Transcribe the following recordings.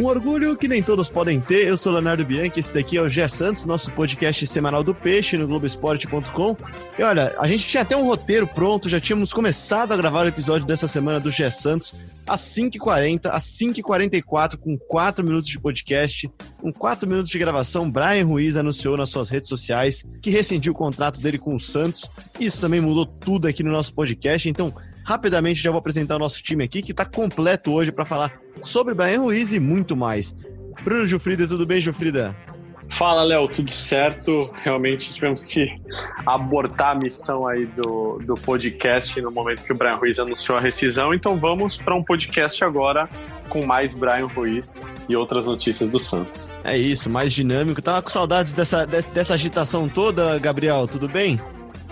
Um orgulho que nem todos podem ter. Eu sou Leonardo Bianchi, esse daqui é o Gé Santos, nosso podcast semanal do Peixe no Globoesporte.com. E olha, a gente tinha até um roteiro pronto, já tínhamos começado a gravar o episódio dessa semana do Gé Santos às 5h40, às 5h44, com 4 minutos de podcast. Com 4 minutos de gravação, Bryan Ruiz anunciou nas suas redes sociais que rescindiu o contrato dele com o Santos. Isso também mudou tudo aqui no nosso podcast, então rapidamente já vou apresentar o nosso time aqui, que está completo hoje para falar sobre Bryan Ruiz e muito mais. Bruno Giuffrida, tudo bem, Giuffrida? Fala, Léo, tudo certo? Realmente tivemos que abortar a missão aí do podcast no momento que o Bryan Ruiz anunciou a rescisão, então vamos para um podcast agora com mais Bryan Ruiz e outras notícias do Santos. É isso, mais dinâmico. Tava com saudades dessa agitação toda, Gabriel, tudo bem?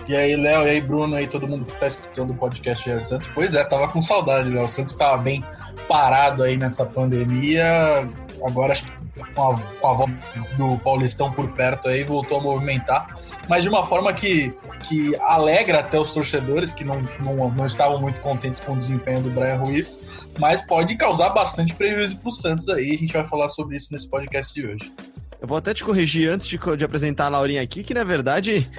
E aí, Léo, e aí, Bruno, aí todo mundo que tá escutando o podcast Gé Santos. Pois é, tava com saudade, Léo. O Santos tava bem parado aí nessa pandemia. Agora, acho que com a volta do Paulistão por perto aí, voltou a movimentar. Mas de uma forma que alegra até os torcedores, que não estavam muito contentes com o desempenho do Bryan Ruiz, mas pode causar bastante prejuízo pro Santos aí. A gente vai falar sobre isso nesse podcast de hoje. Eu vou até te corrigir antes de apresentar a Laurinha aqui, que na verdade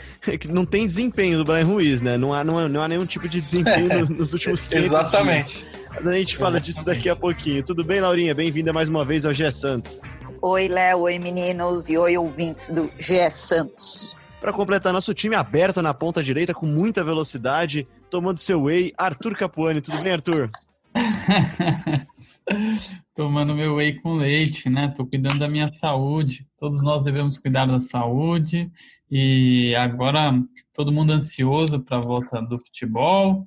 não tem desempenho do Bryan Ruiz, né? Não há nenhum tipo de desempenho nos últimos 500 Exatamente. dias. Mas a gente fala disso daqui a pouquinho. Tudo bem, Laurinha? Bem-vinda mais uma vez ao Gé Santos. Oi, Léo, oi, meninos, e oi, ouvintes do Gé Santos. Para completar nosso time aberto na ponta direita, com muita velocidade, tomando seu whey, Arthur Capuani. Tudo bem, Arthur? Tomando meu whey com leite, né? Tô cuidando da minha saúde. Todos nós devemos cuidar da saúde. E agora todo mundo ansioso para a volta do futebol,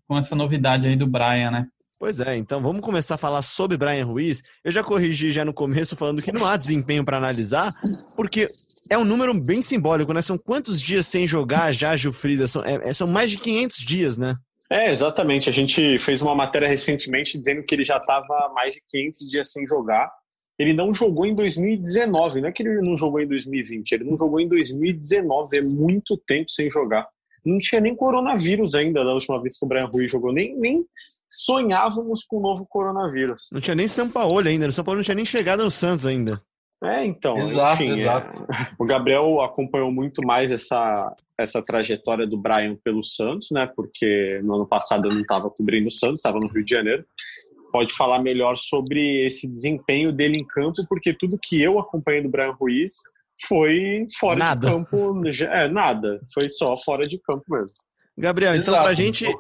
com essa novidade aí do Bryan, né? Pois é, então vamos começar a falar sobre Bryan Ruiz. Eu já corrigi já no começo falando que não há desempenho para analisar, porque é um número bem simbólico, né? São quantos dias sem jogar já, Giuffrida? São mais de 500 dias, né? É, exatamente. A gente fez uma matéria recentemente dizendo que ele já estava mais de 500 dias sem jogar. Ele não jogou em 2019, não é que ele não jogou em 2020, ele não jogou em 2019, é muito tempo sem jogar. Não tinha nem coronavírus ainda da última vez que o Bryan Ruiz jogou, nem sonhávamos com o novo coronavírus. Não tinha nem Sampaoli ainda, o Sampaoli não tinha nem chegado no Santos ainda. É, então, exato, enfim, exato. O Gabriel acompanhou muito mais essa trajetória do Bryan pelo Santos, né? Porque no ano passado eu não estava cobrindo o Santos, estava no Rio de Janeiro. Pode falar melhor sobre esse desempenho dele em campo, porque tudo que eu acompanhei do Bryan Ruiz foi fora de campo. Nada. Foi só fora de campo mesmo. Gabriel, então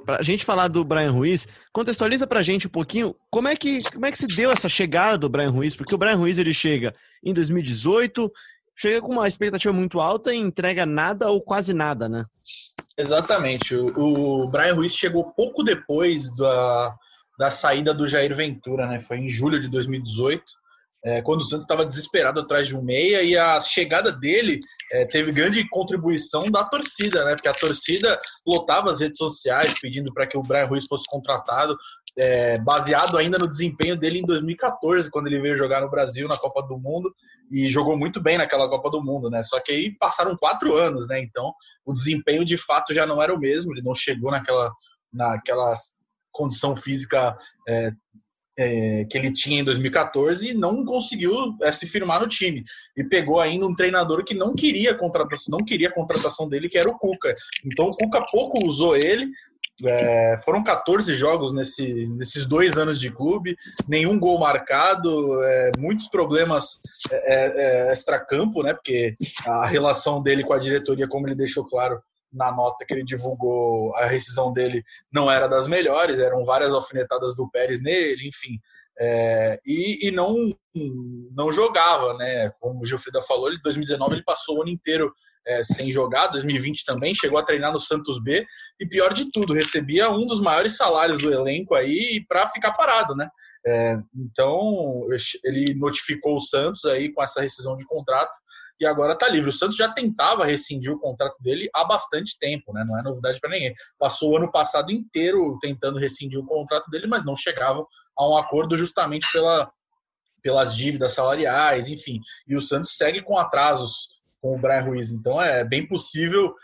pra gente falar do Bryan Ruiz, contextualiza pra gente um pouquinho como é que se deu essa chegada do Bryan Ruiz, porque o Bryan Ruiz ele chega em 2018, chega com uma expectativa muito alta e entrega nada ou quase nada, né? Exatamente. O Bryan Ruiz chegou pouco depois da saída do Jair Ventura, né? Foi em julho de 2018. Quando o Santos estava desesperado atrás de um meia, e a chegada dele teve grande contribuição da torcida, né? Porque a torcida lotava as redes sociais pedindo para que o Bryan Ruiz fosse contratado, baseado ainda no desempenho dele em 2014, quando ele veio jogar no Brasil na Copa do Mundo, e jogou muito bem naquela Copa do Mundo, né? Só que aí passaram 4 anos, né? Então o desempenho de fato já não era o mesmo, ele não chegou naquela condição física que ele tinha em 2014 e não conseguiu se firmar no time. E pegou ainda um treinador que não queria a contratação dele, que era o Cuca. Então o Cuca pouco usou ele. Foram 14 jogos nesses 2 anos de clube, nenhum gol marcado, muitos problemas extracampo, né? Porque a relação dele com a diretoria, como ele deixou claro na nota que ele divulgou, a rescisão dele não era das melhores, eram várias alfinetadas do Pérez nele, enfim, e não jogava, né? Como o Giuffrida falou, em 2019 ele passou o ano inteiro sem jogar, 2020 também, chegou a treinar no Santos B, e pior de tudo, recebia um dos maiores salários do elenco aí para ficar parado, né? Então ele notificou o Santos aí com essa rescisão de contrato, e agora está livre. O Santos já tentava rescindir o contrato dele há bastante tempo, né? Não é novidade para ninguém. Passou o ano passado inteiro tentando rescindir o contrato dele, mas não chegavam a um acordo justamente pelas dívidas salariais, enfim. E o Santos segue com atrasos com o Bryan Ruiz. Então é bem possível,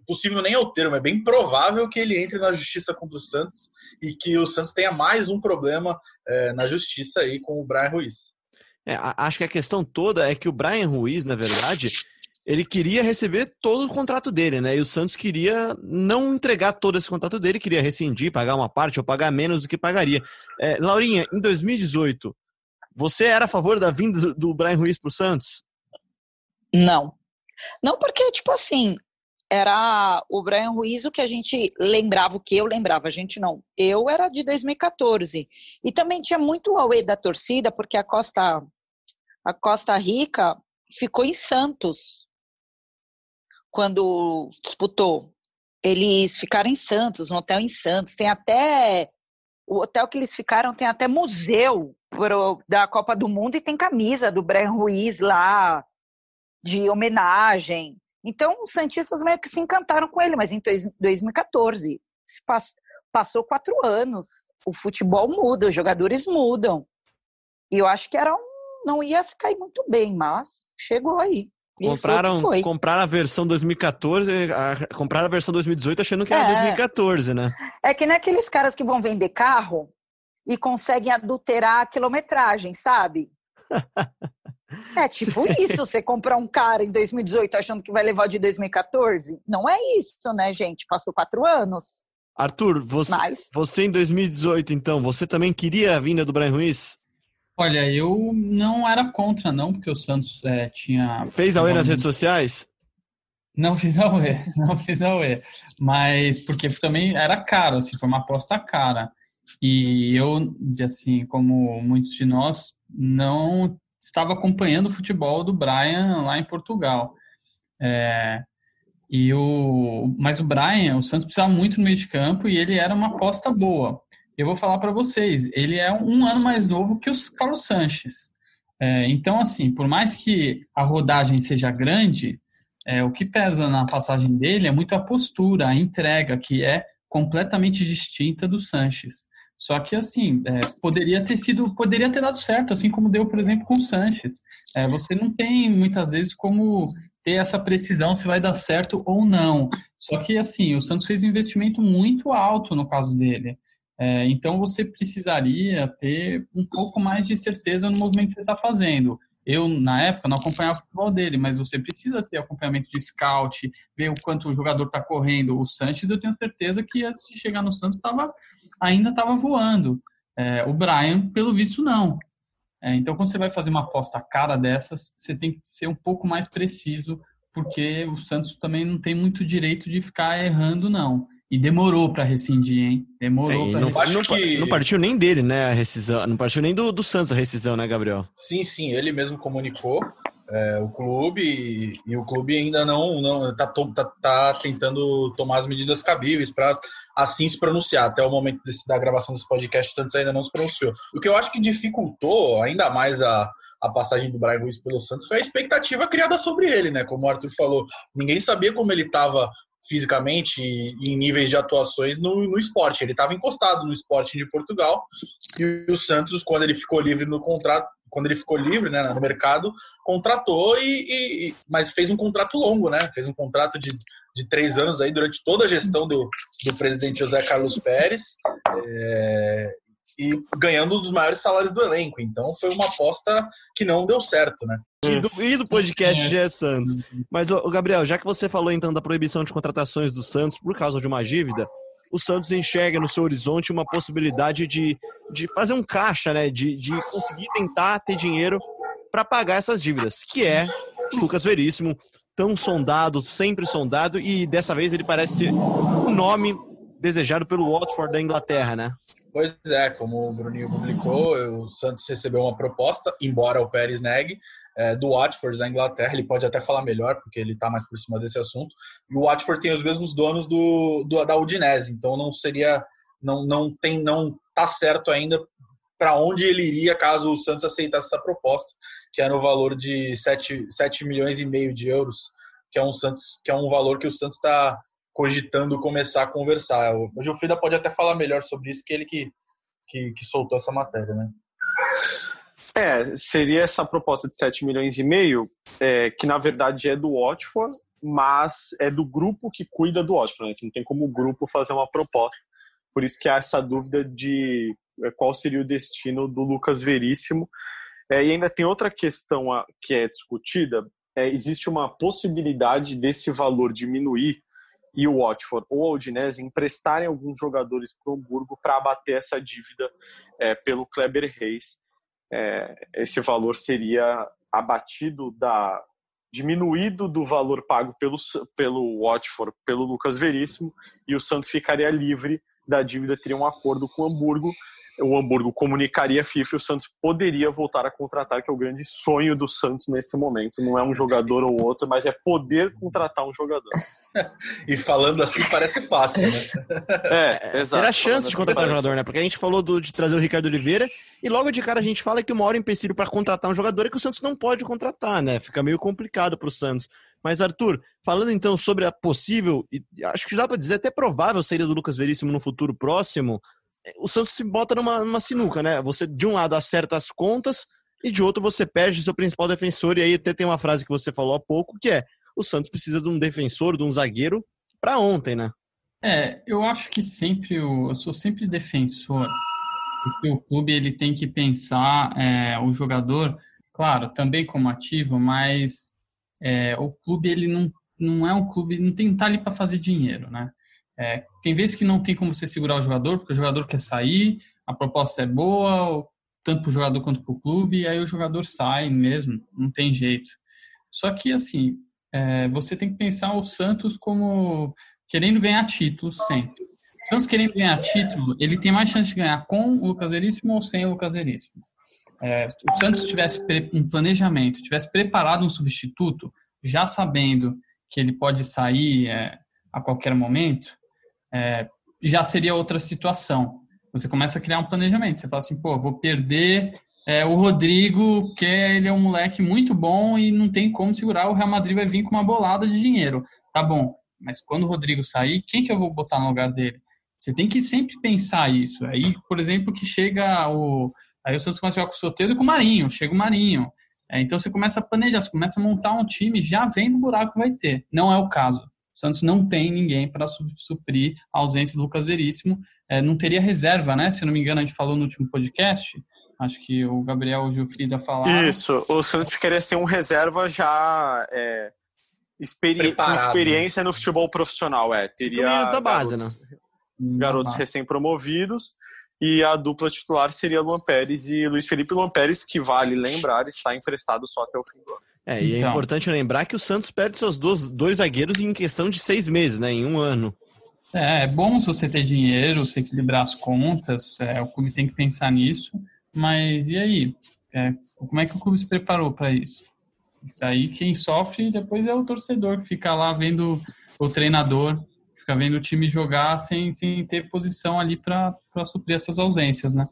possível nem é o termo, é bem provável que ele entre na justiça contra o Santos e que o Santos tenha mais um problema na justiça aí com o Bryan Ruiz. Acho que a questão toda é que o Bryan Ruiz, na verdade, ele queria receber todo o contrato dele, né? E o Santos queria não entregar todo esse contrato dele, queria rescindir, pagar uma parte ou pagar menos do que pagaria. Laurinha, em 2018, você era a favor da vinda do Bryan Ruiz pro Santos? Não. Não porque, tipo assim, era o Bryan Ruiz o que a gente lembrava, o que eu lembrava, a gente não. Eu era de 2014. E também tinha muito o auê da torcida, porque a Costa Rica ficou em Santos quando disputou. Eles ficaram em Santos, no hotel em Santos. Tem até... O hotel que eles ficaram tem até museu da Copa do Mundo e tem camisa do Bryan Ruiz lá, de homenagem. Então, os santistas meio que se encantaram com ele, mas em 2014, passou 4 anos, o futebol muda, os jogadores mudam. E eu acho que não ia se cair muito bem, mas chegou aí. Compraram a versão 2014, compraram a versão 2018 achando que era 2014, né? É que nem aqueles caras que vão vender carro e conseguem adulterar a quilometragem, sabe? É tipo isso, você comprar um carro em 2018 achando que vai levar de 2014. Não é isso, né, gente? Passou 4 anos. Arthur, você em 2018, então, você também queria a vinda do Bryan Ruiz? Olha, eu não era contra, não, porque o Santos tinha... Fez auê nas redes sociais? Não fiz auê, mas porque também era caro, assim, foi uma aposta cara. E eu, assim, como muitos de nós, não estava acompanhando o futebol do Bryan lá em Portugal. Mas o Bryan, o Santos precisava muito no meio de campo e ele era uma aposta boa. Eu vou falar para vocês, ele é um ano mais novo que o Carlos Sanches. Então, assim, por mais que a rodagem seja grande, o que pesa na passagem dele é muito a postura, a entrega, que é completamente distinta do Sanches. Só que, assim, poderia ter dado certo, assim como deu, por exemplo, com o Sanches. Você não tem, muitas vezes, como ter essa precisão se vai dar certo ou não. Só que, assim, o Santos fez um investimento muito alto no caso dele. Então, você precisaria ter um pouco mais de certeza no movimento que você está fazendo. Eu, na época, não acompanhava o futebol dele, mas você precisa ter acompanhamento de scout, ver o quanto o jogador está correndo. O Sanches, eu tenho certeza que, antes de chegar no Santos, ainda estava voando. O Bryan, pelo visto, não. Então, quando você vai fazer uma aposta cara dessas, você tem que ser um pouco mais preciso, porque o Santos também não tem muito direito de ficar errando, não. E demorou para rescindir, hein? Não partiu nem dele, né, a rescisão. Não partiu nem do Santos a rescisão, né, Gabriel? Sim, ele mesmo comunicou o clube e o clube ainda não tá tentando tomar as medidas cabíveis para assim se pronunciar. Até o momento da gravação desse podcast, o Santos ainda não se pronunciou. O que eu acho que dificultou ainda mais a passagem do Bryan Ruiz pelo Santos foi a expectativa criada sobre ele, né? Como o Arthur falou, ninguém sabia como ele estava fisicamente e em níveis de atuações no esporte. Ele estava encostado no Sporting de Portugal e o Santos, quando ele ficou livre no contrato, né, no mercado, contratou mas fez um contrato longo, né? Fez um contrato de 3 anos aí durante toda a gestão do presidente José Carlos Pérez, e ganhando um dos maiores salários do elenco. Então foi uma aposta que não deu certo, né? E do podcast GE Santos. Mas, Gabriel, já que você falou então da proibição de contratações do Santos por causa de uma dívida, o Santos enxerga no seu horizonte uma possibilidade de fazer um caixa, né? De conseguir tentar ter dinheiro para pagar essas dívidas, que é o Lucas Veríssimo, tão sondado, sempre sondado, e dessa vez ele parece ser o nome desejado pelo Watford da Inglaterra, né? Pois é, como o Bruninho publicou, o Santos recebeu uma proposta, embora o Pérez negue, do Watford da Inglaterra. Ele pode até falar melhor, porque ele está mais por cima desse assunto. E o Watford tem os mesmos donos da Udinese, então não tá certo ainda para onde ele iria caso o Santos aceitasse essa proposta, que é no valor de 7,5 milhões de euros, que é um valor que o Santos está cogitando começar a conversar. O Gilfrida pode até falar melhor sobre isso, que ele que soltou essa matéria, né? Seria essa proposta de 7,5 milhões, que na verdade é do Watford, mas é do grupo que cuida do Watford, né? Que não tem como o grupo fazer uma proposta. Por isso que há essa dúvida de qual seria o destino do Lucas Veríssimo. E ainda tem outra questão que é discutida. Existe uma possibilidade desse valor diminuir e o Watford ou a Udinese emprestarem alguns jogadores para o Hamburgo para abater essa dívida pelo Kleber Reis. Esse valor seria abatido diminuído do valor pago pelo Watford, pelo Lucas Veríssimo, e o Santos ficaria livre da dívida, teria um acordo com o Hamburgo. O Hamburgo comunicaria a FIFA e o Santos poderia voltar a contratar, que é o grande sonho do Santos nesse momento. Não é um jogador ou outro, mas é poder contratar um jogador. E falando assim parece fácil, né? Exato. Ter a chance de contratar um jogador, né? Porque a gente falou de trazer o Ricardo Oliveira e logo de cara a gente fala que o maior empecilho para contratar um jogador é que o Santos não pode contratar, né? Fica meio complicado para o Santos. Mas, Arthur, falando então sobre a possível, e acho que dá para dizer até provável saída do Lucas Veríssimo no futuro próximo, o Santos se bota numa sinuca, né? Você, de um lado, acerta as contas e de outro você perde seu principal defensor. E aí até tem uma frase que você falou há pouco, que é: o Santos precisa de um defensor, de um zagueiro para ontem, né? Eu acho que eu sou sempre defensor, porque o clube ele tem que pensar o jogador, claro, também como ativo, mas o clube ele não é um clube, não tem que estar ali para fazer dinheiro, né? Tem vezes que não tem como você segurar o jogador, porque o jogador quer sair, a proposta é boa, tanto para o jogador quanto para o clube, e aí o jogador sai mesmo, não tem jeito. Só que, assim, você tem que pensar o Santos como querendo ganhar títulos sempre. O Santos querendo ganhar título, ele tem mais chance de ganhar com o Lucas Veríssimo ou sem o Lucas Veríssimo. Se o Santos tivesse um planejamento, tivesse preparado um substituto, já sabendo que ele pode sair a qualquer momento, já seria outra situação. Você começa a criar um planejamento. Você fala assim, vou perder o Rodrigo, que ele é um moleque muito bom e não tem como segurar, o Real Madrid vai vir com uma bolada de dinheiro. Tá bom, mas quando o Rodrigo sair, quem que eu vou botar no lugar dele? Você tem que sempre pensar isso. Aí, por exemplo, que chega aí o Santos começa a jogar com o Soteldo e com o Marinho, chega o Marinho. Então você começa a planejar, você começa a montar um time já vendo o buraco que vai ter. Não é o caso. O Santos não tem ninguém para suprir a ausência do Lucas Veríssimo. Não teria reserva, né? Se eu não me engano, a gente falou no último podcast. Acho que o Gabriel e o Gilfrida falaram. Isso. O Santos ficaria sem um reserva já com experiência no futebol profissional. Teria da base, né? Garotos recém-promovidos. E a dupla titular seria Luan Pérez e Luiz Felipe. Luan Pérez, que vale lembrar, está emprestado só até o fim do ano. E é importante lembrar que o Santos perde seus dois zagueiros em questão de 6 meses, né? Em um ano. É bom se você ter dinheiro, você equilibrar as contas, o clube tem que pensar nisso, mas e aí? Como é que o clube se preparou para isso? Daí quem sofre depois é o torcedor, que fica lá vendo o treinador, fica vendo o time jogar sem ter posição ali para suprir essas ausências, né?